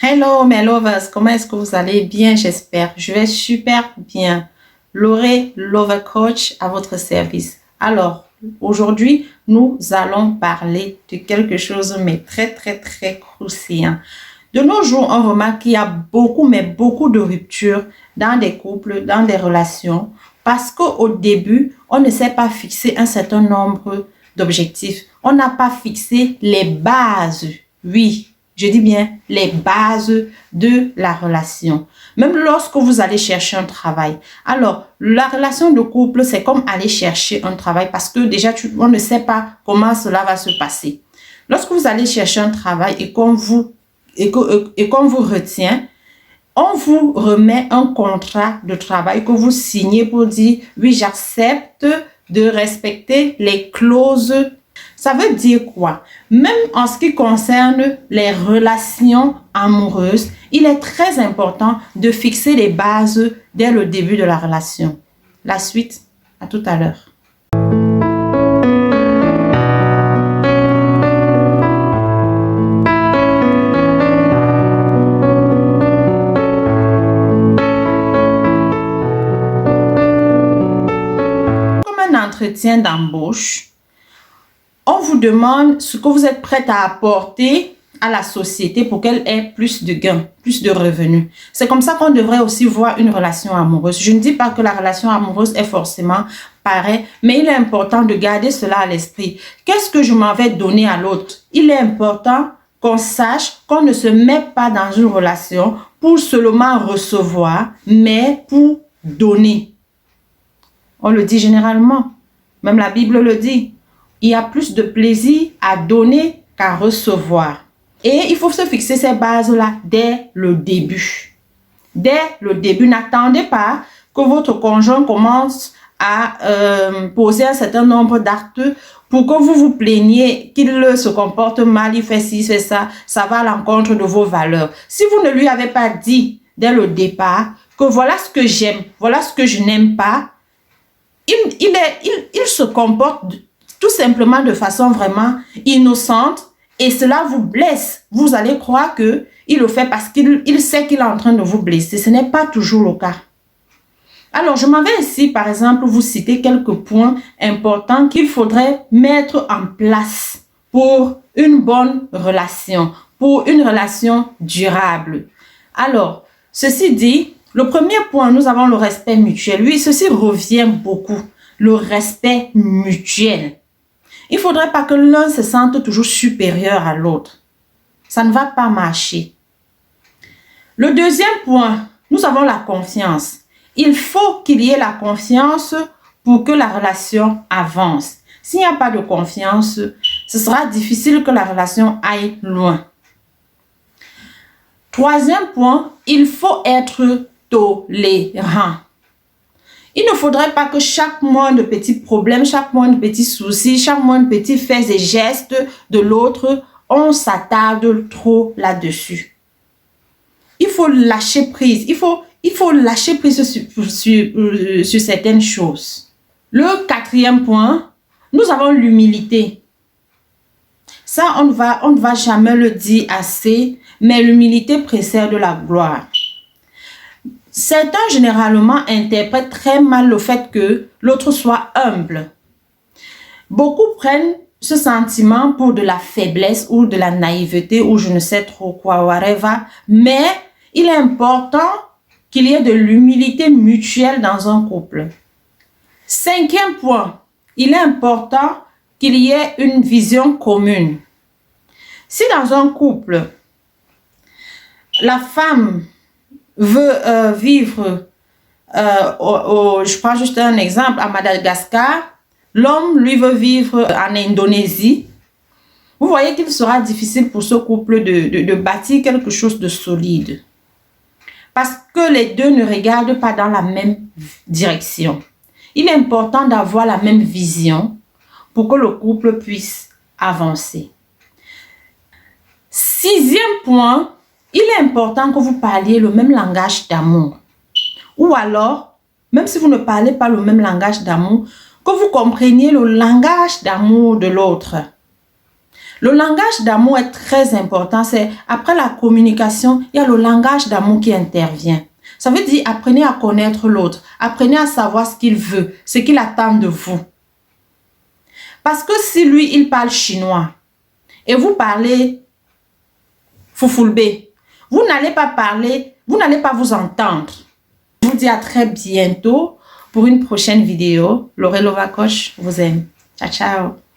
Hello mes lovers, comment est-ce que vous allez? Bien, j'espère. Je vais super bien. Loré, Lover Coach à votre service. Alors, aujourd'hui, nous allons parler de quelque chose mais très croustillant. De nos jours, on remarque qu'il y a beaucoup de ruptures dans des couples, dans des relations, parce qu'au début, on ne s'est pas fixé un certain nombre d'objectifs. On n'a pas fixé les bases. Oui, je dis bien les bases de la relation. Même lorsque vous allez chercher un travail. Alors, la relation de couple, c'est comme aller chercher un travail parce que déjà, on ne sait pas comment cela va se passer. Lorsque vous allez chercher un travail et qu'on vous retient, on vous remet un contrat de travail que vous signez pour dire « Oui, j'accepte de respecter les clauses ». Ça veut dire quoi? Même en ce qui concerne les relations amoureuses, il est très important de fixer les bases dès le début de la relation. La suite, à tout à l'heure. Entretien d'embauche, on vous demande ce que vous êtes prête à apporter à la société pour qu'elle ait plus de gains, plus de revenus. C'est comme ça qu'on devrait aussi voir une relation amoureuse. Je ne dis pas que la relation amoureuse est forcément pareille, mais il est important de garder cela à l'esprit. Qu'est-ce que je m'en vais donner à l'autre? Il est important qu'on sache qu'on ne se met pas dans une relation pour seulement recevoir, mais pour donner. On le dit généralement. Même la Bible le dit. Il y a plus de plaisir à donner qu'à recevoir. Et il faut se fixer ces bases-là dès le début. Dès le début, n'attendez pas que votre conjoint commence à poser un certain nombre d'actes pour que vous vous plaigniez qu'il se comporte mal, il fait ci, il fait ça. Ça va à l'encontre de vos valeurs. Si vous ne lui avez pas dit dès le départ que voilà ce que j'aime, voilà ce que je n'aime pas, il se comporte tout simplement de façon vraiment innocente et cela vous blesse. Vous allez croire qu'il le fait parce qu'il sait qu'il est en train de vous blesser. Ce n'est pas toujours le cas. Alors, je m'en vais ici, par exemple, vous citer quelques points importants qu'il faudrait mettre en place pour une bonne relation, pour une relation durable. Alors, ceci dit, le premier point, nous avons le respect mutuel. Oui, ceci revient beaucoup. Le respect mutuel. Il ne faudrait pas que l'un se sente toujours supérieur à l'autre. Ça ne va pas marcher. Le deuxième point, nous avons la confiance. Il faut qu'il y ait la confiance pour que la relation avance. S'il n'y a pas de confiance, ce sera difficile que la relation aille loin. Troisième point, il faut être tolérant. Il ne faudrait pas que chaque moindre petit problème, chaque moindre petit souci, chaque moindre petit fait et geste de l'autre, on s'attarde trop là-dessus. Il faut lâcher prise. Il faut lâcher prise sur certaines choses. Le quatrième point, nous avons l'humilité. Ça, on ne va jamais le dire assez, mais l'humilité précède la gloire. Certains, généralement, interprètent très mal le fait que l'autre soit humble. Beaucoup prennent ce sentiment pour de la faiblesse ou de la naïveté ou je ne sais trop quoi, whatever. Mais il est important qu'il y ait de l'humilité mutuelle dans un couple. Cinquième point, il est important qu'il y ait une vision commune. Si dans un couple, la femme veut vivre, je prends juste un exemple, à Madagascar, l'homme, lui, veut vivre en Indonésie. Vous voyez qu'il sera difficile pour ce couple de bâtir quelque chose de solide. Parce que les deux ne regardent pas dans la même direction. Il est important d'avoir la même vision pour que le couple puisse avancer. Sixième point, il est important que vous parliez le même langage d'amour. Ou alors, même si vous ne parlez pas le même langage d'amour, que vous compreniez le langage d'amour de l'autre. Le langage d'amour est très important. C'est après la communication, il y a le langage d'amour qui intervient. Ça veut dire apprenez à connaître l'autre. Apprenez à savoir ce qu'il veut, ce qu'il attend de vous. Parce que si lui, il parle chinois et vous parlez fufulbe, vous n'allez pas parler, vous n'allez pas vous entendre. Je vous dis à très bientôt pour une prochaine vidéo. Laurel Lovacoche vous aime. Ciao, ciao.